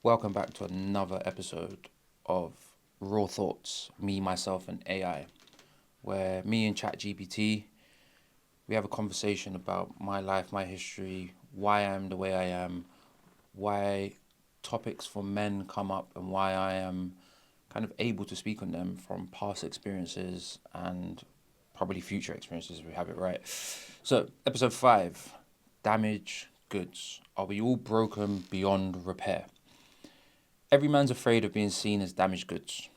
Welcome back to another episode of Raw Thoughts, me, myself, and AI, where me and ChatGPT, we have a conversation about my life, my history, why I am the way I am, why topics for men come up, and why I am kind of able to speak on them from past experiences and probably future experiences if we have it right. So, episode 5, Damage Goods. Are we all broken beyond repair? Every man's afraid of being seen as damaged goods.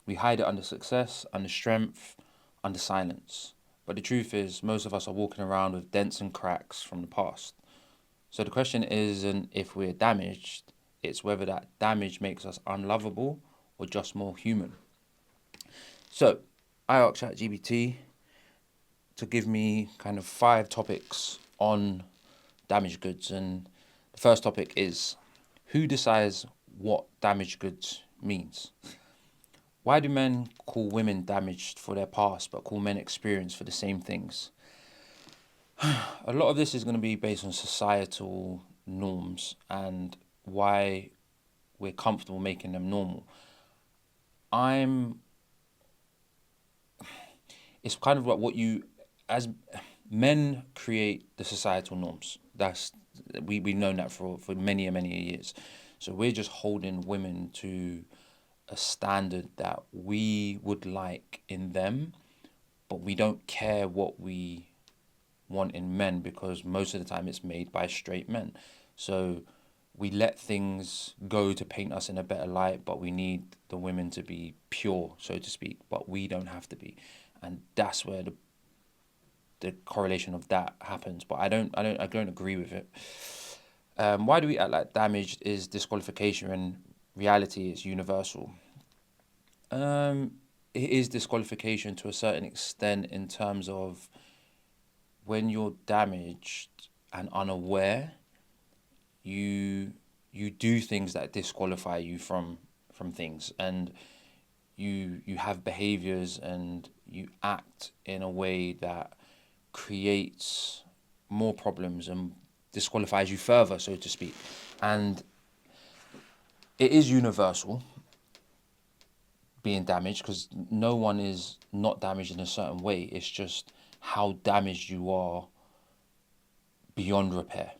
We hide it under success, under strength, under silence. But the truth is, most of us are walking around with dents and cracks from the past. So the question isn't if we're damaged, it's whether that damage makes us unlovable or just more human. So I asked ChatGPT to give me kind of 5 topics on damaged goods. And the first topic is, who decides what damaged goods means? Why do men call women damaged for their past but call men experienced for the same things? A lot of this is going to be based on societal norms and why we're comfortable making them normal. I'm It's kind of like what you, as men, create the societal norms. We've known that for many and many years. So we're just holding women to a standard that we would like in them, but we don't care what we want in men because most of the time it's made by straight men. So we let things go to paint us in a better light, but we need the women to be pure, so to speak, but we don't have to be. And that's where the correlation of that happens. But I don't agree with it. Why do we act like damaged is disqualification when reality is universal? Um, it is disqualification to a certain extent in terms of when you're damaged and unaware, you you do things that disqualify you from things, and you have behaviors and you act in a way that creates more problems and disqualifies you further, so to speak. And it is universal being damaged because no one is not damaged in a certain way. It's just how damaged you are beyond repair.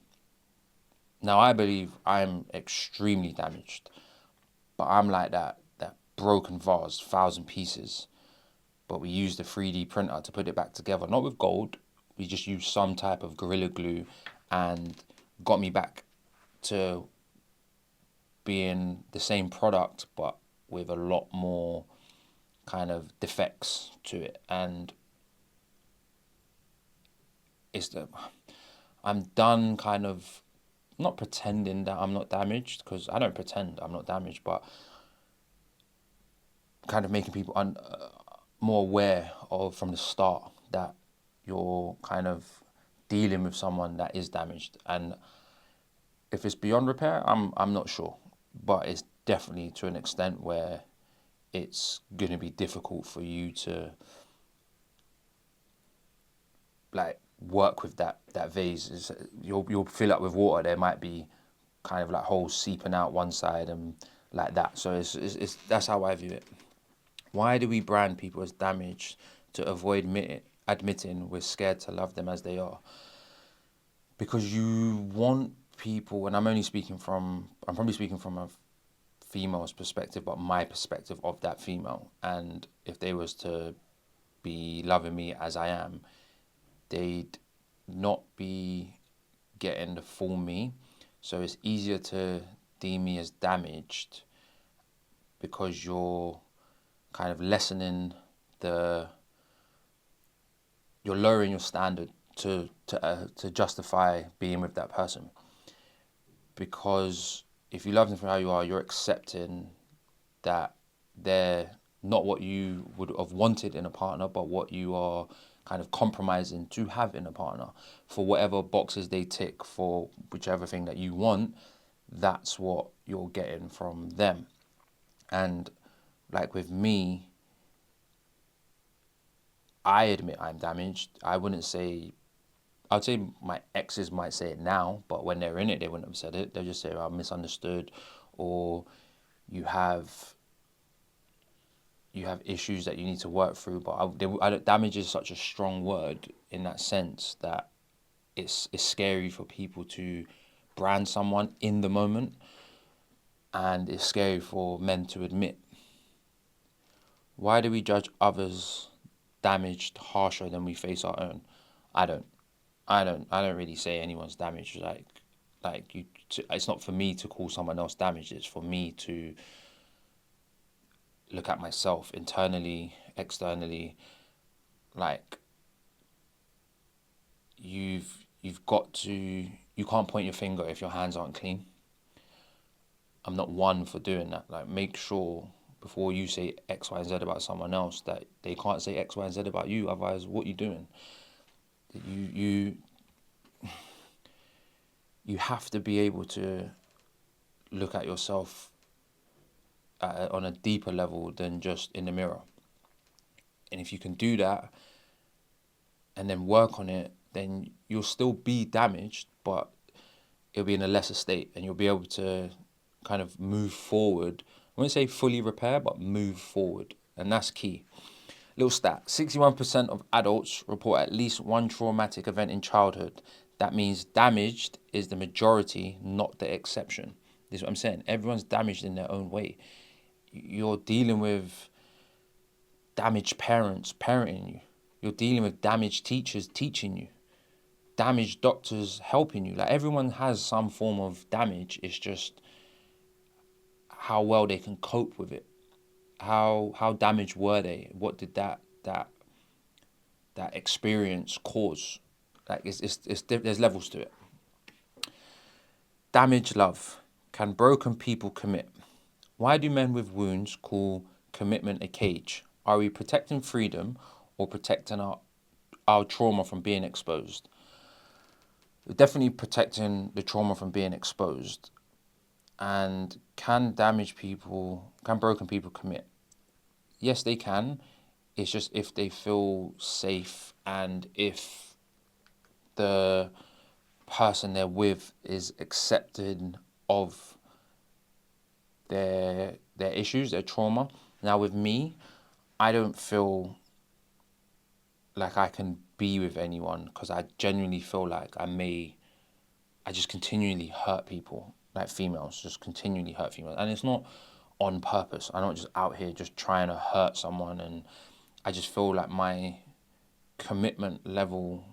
Now, I believe I'm extremely damaged, but I'm like that broken vase, 1,000 pieces. But we used the 3D printer to put it back together, not with gold. We just used some type of gorilla glue, and got me back to being the same product, but with a lot more kind of defects to it. And it's the I'm done kind of not pretending that I'm not damaged, because I don't pretend I'm not damaged, but kind of making people more aware of from the start that you're kind of dealing with someone that is damaged. And if it's beyond repair, I'm not sure, but it's definitely to an extent where it's going to be difficult for you to like work with that vase. You'll fill up with water. There might be kind of like holes seeping out one side and like that. So it's that's how I view it. Why do we brand people as damaged to avoid admitting we're scared to love them as they are? Because you want people, and I'm probably speaking from a female's perspective, but my perspective of that female. And if they was to be loving me as I am, they'd not be getting the full me. So it's easier to deem me as damaged because you're kind of lessening the you're lowering your standard to justify being with that person. Because if you love them for how you are, you're accepting that they're not what you would have wanted in a partner, but what you are kind of compromising to have in a partner. For whatever boxes they tick, for whichever thing that you want, that's what you're getting from them. And like with me, I admit I'm damaged. I'd say my exes might say it now, but when they're in it, they wouldn't have said it. They'll just say, "Oh, I'm misunderstood," or you have issues that you need to work through. But damage is such a strong word in that sense that it's scary for people to brand someone in the moment, and it's scary for men to admit. Why do we judge others' damaged harsher than we face our own? I don't. I don't really say anyone's damaged. It's not for me to call someone else damaged. It's for me to look at myself internally, externally. Like, you've got to. You can't point your finger if your hands aren't clean. I'm not one for doing that. Like, make sure before you say X, Y, and Z about someone else that they can't say X, Y, and Z about you. Otherwise, what are you doing? You you have to be able to look at yourself on a deeper level than just in the mirror. And if you can do that and then work on it, then you'll still be damaged, but it'll be in a lesser state, and you'll be able to kind of move forward. I wouldn't say fully repair, but move forward. And that's key. Little stat, 61% of adults report at least one traumatic event in childhood. That means damaged is the majority, not the exception. This is what I'm saying. Everyone's damaged in their own way. You're dealing with damaged parents parenting you. You're dealing with damaged teachers teaching you. Damaged doctors helping you. Like, everyone has some form of damage. It's just how well they can cope with it. How damaged were they? What did that experience cause? Like, there's levels to it. Damaged love. Can broken people commit? Why do men with wounds call commitment a cage? Are we protecting freedom or protecting our trauma from being exposed? We're definitely protecting the trauma from being exposed. And can broken people commit? Yes, they can. It's just if they feel safe and if the person they're with is accepting of their issues, their trauma. Now with me, I don't feel like I can be with anyone because I genuinely feel like I just continually hurt people, like females, just continually hurt females. And it's not on purpose. I'm not just out here just trying to hurt someone. And I just feel like my commitment level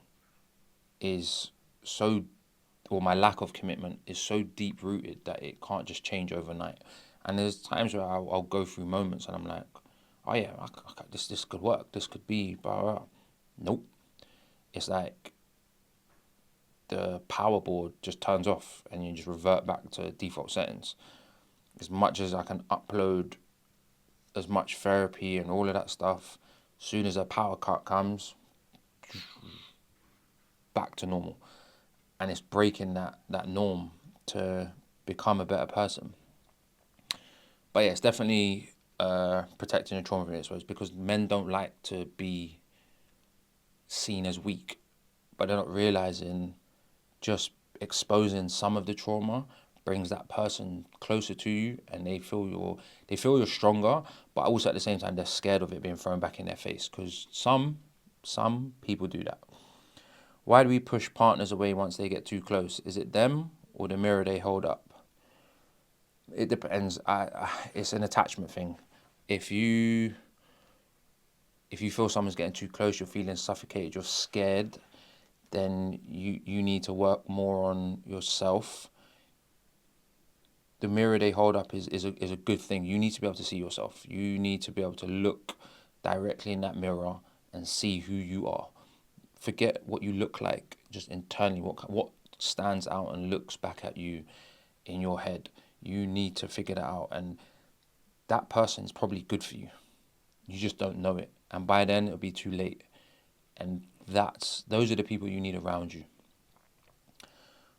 is so, or my lack of commitment is so deep rooted that it can't just change overnight. And there's times where I'll go through moments and I'm like, oh yeah, this could work. This could be, blah, blah. Nope. It's like the power board just turns off and you just revert back to default settings. As much as I can upload as much therapy and all of that stuff, soon as a power cut comes, back to normal. And it's breaking that norm to become a better person. But yeah, it's definitely protecting the trauma from it, because men don't like to be seen as weak, but they're not realizing just exposing some of the trauma brings that person closer to you, and they feel you're stronger, but also at the same time they're scared of it being thrown back in their face, because some people do that. Why do we push partners away once they get too close? Is it them or the mirror they hold up? It depends. It's an attachment thing. If you feel someone's getting too close, you're feeling suffocated, you're scared, then you need to work more on yourself. The mirror they hold up is a good thing. You need to be able to see yourself. You need to be able to look directly in that mirror and see who you are. Forget what you look like, just internally, what stands out and looks back at you in your head. You need to figure that out, and that person is probably good for you. You just don't know it, and by then it'll be too late. And those are the people you need around you.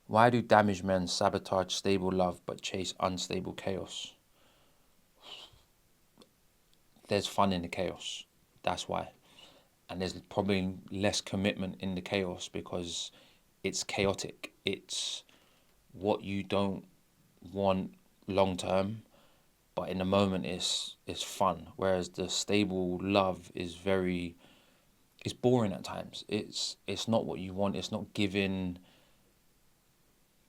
Why do damaged men sabotage stable love but chase unstable chaos? There's fun in the chaos. That's why. And there's probably less commitment in the chaos because it's chaotic. It's what you don't want long term, but in the moment it's fun. Whereas the stable love is very, it's boring at times. It's not what you want. It's not giving.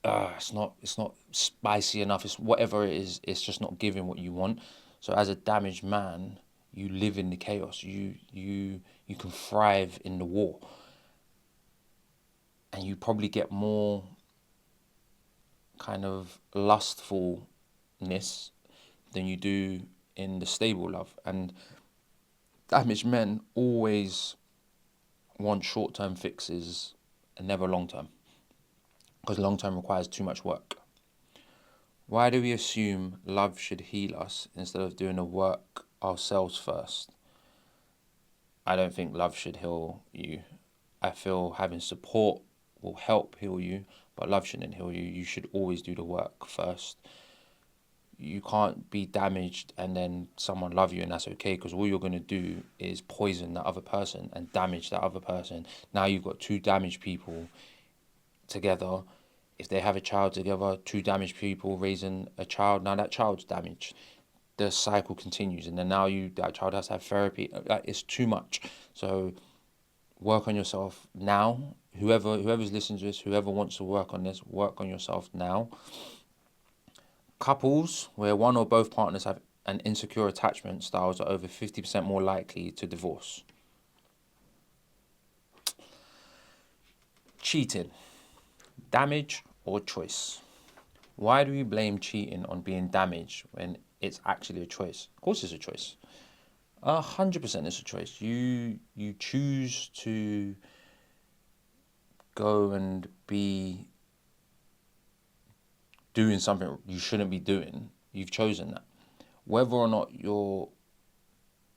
It's not spicy enough. It's whatever it is. It's just not giving what you want. So as a damaged man, you live in the chaos. You can thrive in the war, and you probably get more kind of lustfulness than you do in the stable love. And damaged men always want short-term fixes and never long-term, because long-term requires too much work. Why do we assume love should heal us instead of doing the work ourselves first? I don't think love should heal you. I feel having support will help heal you, but love shouldn't heal you. You should always do the work first. You can't be damaged and then someone love you and that's okay, because all you're going to do is poison that other person and damage that other person. Now you've got two damaged people together. If they have a child together, two damaged people raising a child, now that child's damaged. The cycle continues, and then now that child has to have therapy. It's too much. So work on yourself now. Whoever's listening to this, whoever wants to work on this, work on yourself now. Couples where one or both partners have an insecure attachment styles are over 50% more likely to divorce. Cheating, damage or choice? Why do we blame cheating on being damaged when it's actually a choice? Of course it's a choice. 100% it's a choice. You choose to go and be doing something you shouldn't be doing. You've chosen that. Whether or not you're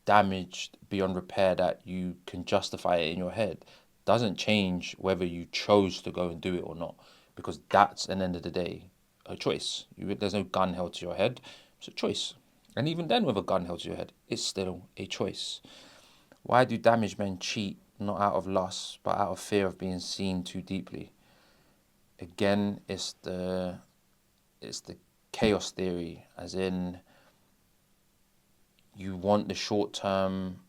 damaged beyond repair that you can justify it in your head doesn't change whether you chose to go and do it or not, because that's, at the end of the day, a choice. There's no gun held to your head. It's a choice. And even then, with a gun held to your head, it's still a choice. Why do damaged men cheat? Not out of lust, but out of fear of being seen too deeply. Again, it's the chaos theory, as in you want the short-term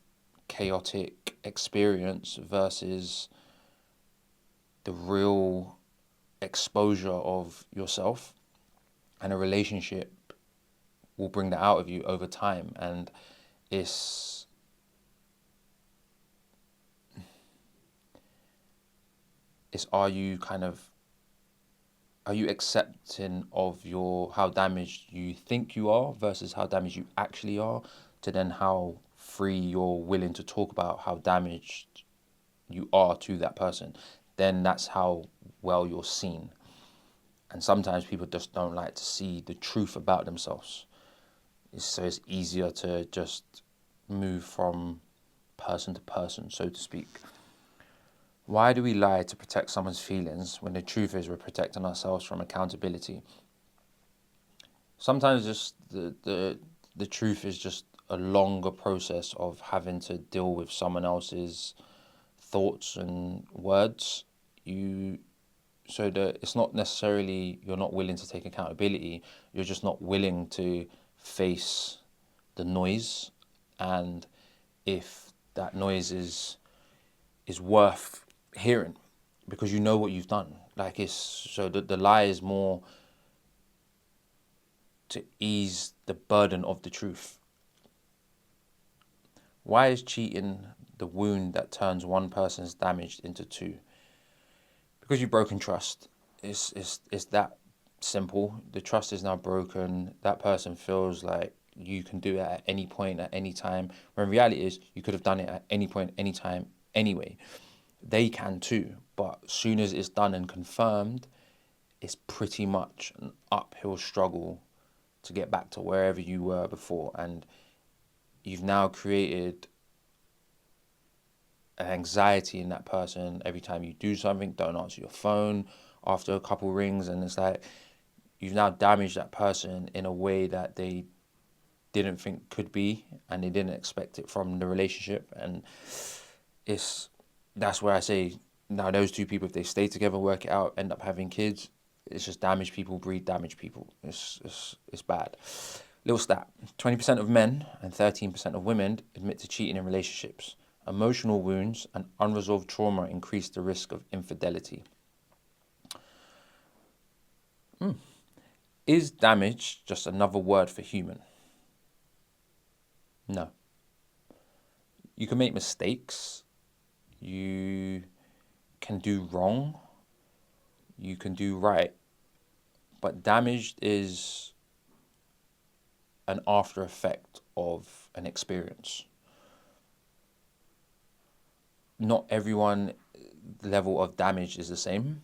chaotic experience versus the real exposure of yourself, and a relationship will bring that out of you over time. And it's are you accepting of how damaged you think you are versus how damaged you actually are, to then how free you're willing to talk about how damaged you are to that person. Then that's how well you're seen. And sometimes people just don't like to see the truth about themselves. So it's easier to just move from person to person, so to speak. Why do we lie to protect someone's feelings when the truth is we're protecting ourselves from accountability? Sometimes just the truth is just a longer process of having to deal with someone else's thoughts and words. So that it's not necessarily you're not willing to take accountability, you're just not willing to face the noise, and if that noise is worth hearing, because you know what you've done. So the lie is more to ease the burden of the truth. Why is cheating the wound that turns one person's damage into two? Because you've broken trust. It's that simple. The trust is now broken. That person feels like you can do it at any point, at any time. When reality is, you could have done it at any point, any time, anyway. They can too, but as soon as it's done and confirmed, it's pretty much an uphill struggle to get back to wherever you were before. And you've now created an anxiety in that person. Every time you do something, don't answer your phone after a couple rings, and it's like you've now damaged that person in a way that they didn't think could be, and they didn't expect it from the relationship. And that's where I say, now those two people, if they stay together, work it out, end up having kids, It's just damaged people breed damaged people. It's bad. Little stat: 20% of men and 13% of women admit to cheating in relationships. Emotional wounds and unresolved trauma increase the risk of infidelity. Is damage just another word for human? No. You can make mistakes. You can do wrong. You can do right. But damaged is an after effect of an experience. Not everyone's level of damage is the same.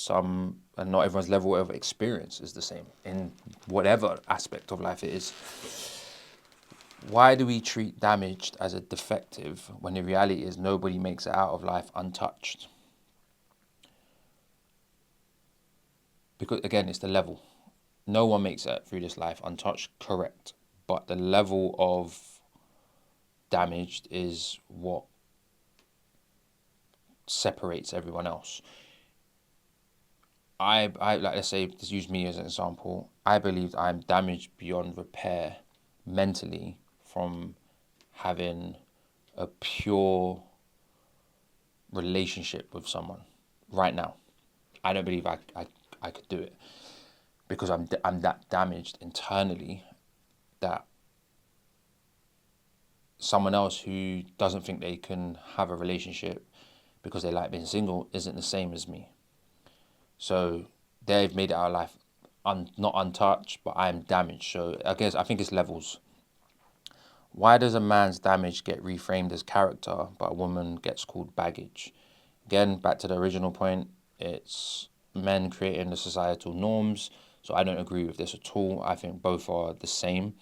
And not everyone's level of experience is the same in whatever aspect of life it is. Why do we treat damaged as a defective when the reality is nobody makes it out of life untouched? Because again, it's the level. No one makes it through this life untouched, correct. But the level of damaged is what separates everyone else. I like, let's say, just use me as an example. I believe I'm damaged beyond repair mentally from having a pure relationship with someone right now. I don't believe I could do it because I'm that damaged internally that someone else who doesn't think they can have a relationship because they like being single isn't the same as me. So they've made it out of life not untouched, but I'm damaged. So I think it's levels. Why does a man's damage get reframed as character, but a woman gets called baggage? Again, back to the original point, it's men creating the societal norms. So I don't agree with this at all. I think both are the same.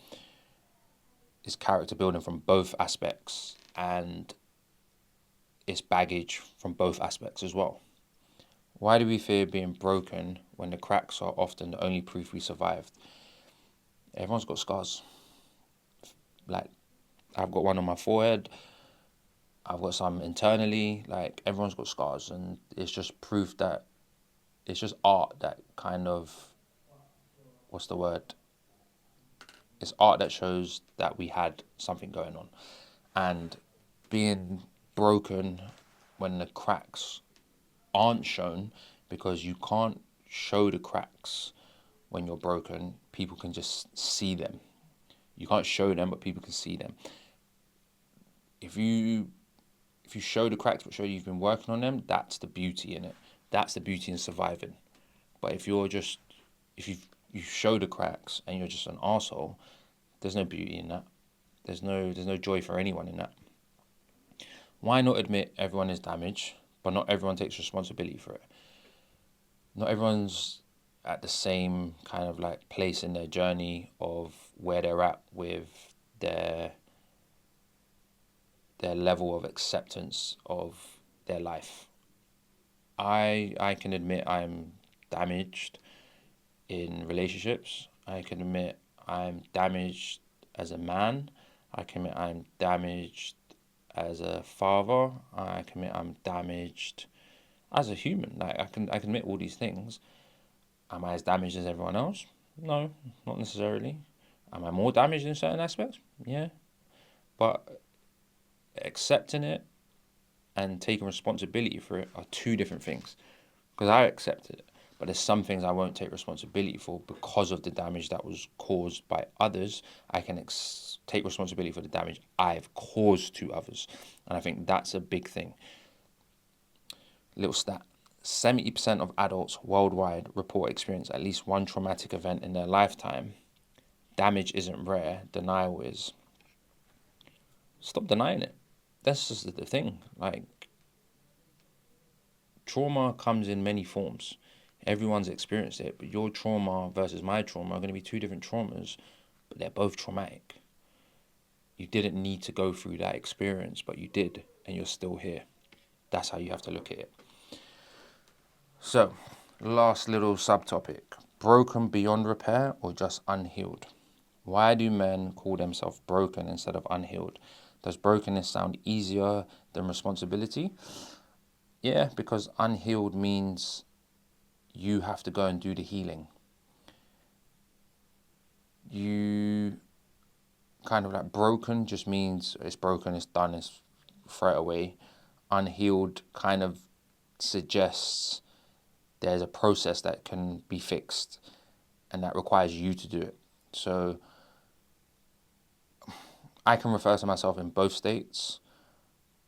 It's character building from both aspects, and it's baggage from both aspects as well. Why do we fear being broken when the cracks are often the only proof we survived? Everyone's got scars. Like, I've got one on my forehead. I've got some internally. Like, everyone's got scars, and it's just proof that it's just art that kind of, what's the word? It's art that shows that we had something going on. And being broken when the cracks aren't shown, because you can't show the cracks when you're broken. People can just see them. You can't show them, but people can see them. If you show the cracks but show you've been working on them, that's the beauty in it. That's the beauty in surviving. But if you show the cracks and you're just an arsehole, there's no beauty in that. There's no joy for anyone in that. Why not admit everyone is damaged, but not everyone takes responsibility for it? Not everyone's at the same kind of like place in their journey of where they're at with their level of acceptance of their life. I can admit I'm damaged in relationships. I can admit I'm damaged as a man. I can admit I'm damaged as a father. I can admit I'm damaged as a human. Like, I can admit all these things. Am I as damaged as everyone else? No, not necessarily. Am I more damaged in certain aspects? Yeah. But accepting it and taking responsibility for it are two different things. Because I accept it, but there's some things I won't take responsibility for because of the damage that was caused by others. I can take responsibility for the damage I've caused to others. And I think that's a big thing. Little stat: 70% of adults worldwide report experience at least one traumatic event in their lifetime. Damage isn't rare, denial is. Stop denying it. That's just the thing. Like, trauma comes in many forms. Everyone's experienced it, but your trauma versus my trauma are going to be two different traumas, but they're both traumatic. You didn't need to go through that experience, but you did, and you're still here. That's how you have to look at it. So, last little subtopic: broken beyond repair or just unhealed? Why do men call themselves broken instead of unhealed? Does brokenness sound easier than responsibility? Yeah, because unhealed means you have to go and do the healing. You kind of like broken just means it's broken, it's done, it's throw it away. Unhealed kind of suggests there's a process that can be fixed and that requires you to do it. So I can refer to myself in both states,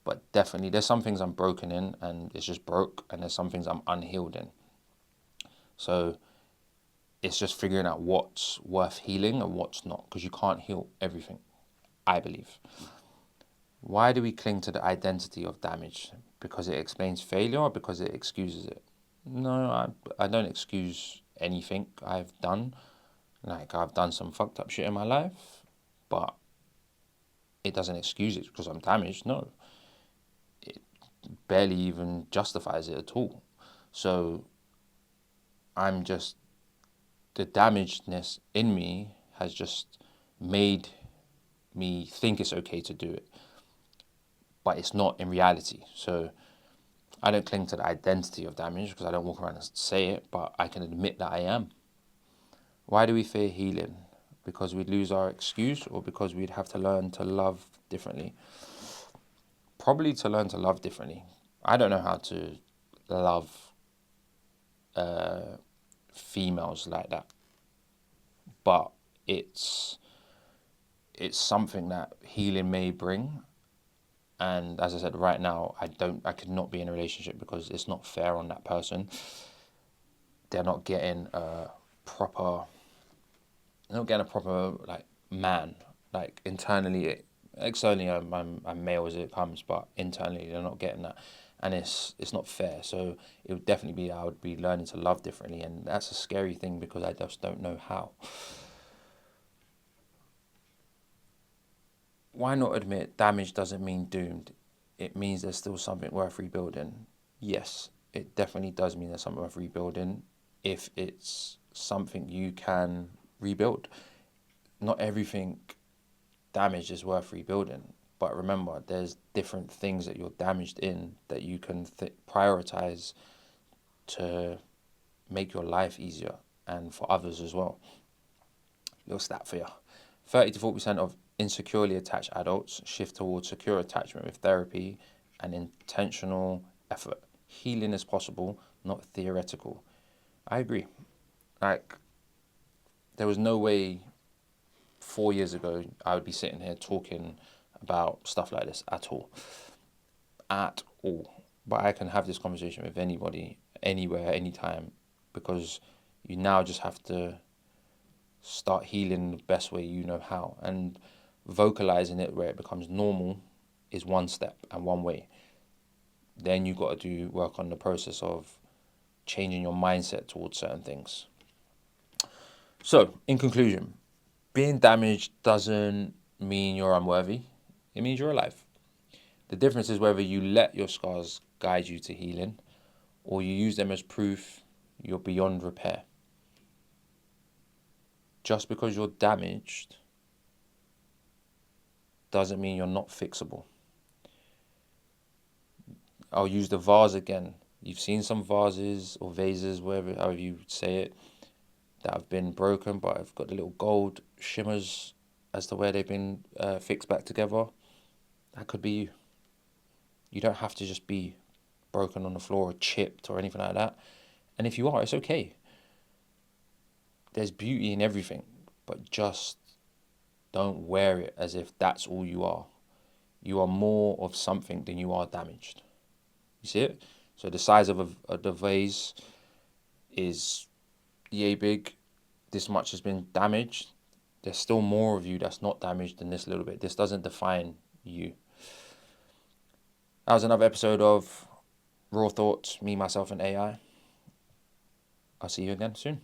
but definitely there's some things I'm broken in and it's just broke, and there's some things I'm unhealed in. So it's just figuring out what's worth healing and what's not, because you can't heal everything, I believe. Why do we cling to the identity of damage? Because it explains failure or because it excuses it? No, I don't excuse anything I've done. Like, I've done some fucked up shit in my life, but it doesn't excuse it because I'm damaged. No, it barely even justifies it at all. So I'm just, the damagedness in me has just made me think it's okay to do it, but it's not in reality. So I don't cling to the identity of damage because I don't walk around and say it, but I can admit that I am. Why do we fear healing? Because we'd lose our excuse, or because we'd have to learn to love differently? Probably to learn to love differently. I don't know how to love females like that, but it's something that healing may bring. And as I said, right now, I could not be in a relationship because it's not fair on that person. They're not getting a proper, like, man. Like, internally, externally, I'm male as it comes, but internally they're not getting that, and it's not fair. So it would definitely be, I would be learning to love differently, and that's a scary thing because I just don't know how. Why not admit damage doesn't mean doomed? It means there's still something worth rebuilding. Yes, it definitely does mean there's something worth rebuilding if it's something you can rebuild. Not everything damaged is worth rebuilding, but remember, there's different things that you're damaged in that you can prioritize to make your life easier and for others as well. Little stat for you. 30 to 40% of insecurely attached adults shift towards secure attachment with therapy and intentional effort. Healing is possible, not theoretical. I agree. Like, there was no way 4 years ago I would be sitting here talking about stuff like this at all. At all. But I can have this conversation with anybody, anywhere, anytime, because you now just have to start healing the best way you know how. And vocalizing it where it becomes normal is one step and one way. Then you got to do work on the process of changing your mindset towards certain things. So, in conclusion, being damaged doesn't mean you're unworthy. It means you're alive. The difference is whether you let your scars guide you to healing or you use them as proof you're beyond repair. Just because you're damaged doesn't mean you're not fixable. I'll use the vase again. You've seen some vases or vases, however you say it, that have been broken, but have got the little gold shimmers as to where they've been fixed back together. That could be you. You don't have to just be broken on the floor or chipped or anything like that. And if you are, it's okay. There's beauty in everything, but just don't wear it as if that's all you are. You are more of something than you are damaged. You see it? So the size of the vase is yay big. This much has been damaged. There's still more of you that's not damaged than this little bit. This doesn't define you. That was another episode of Raw Thoughts, Me, Myself, and AI. I'll see you again soon.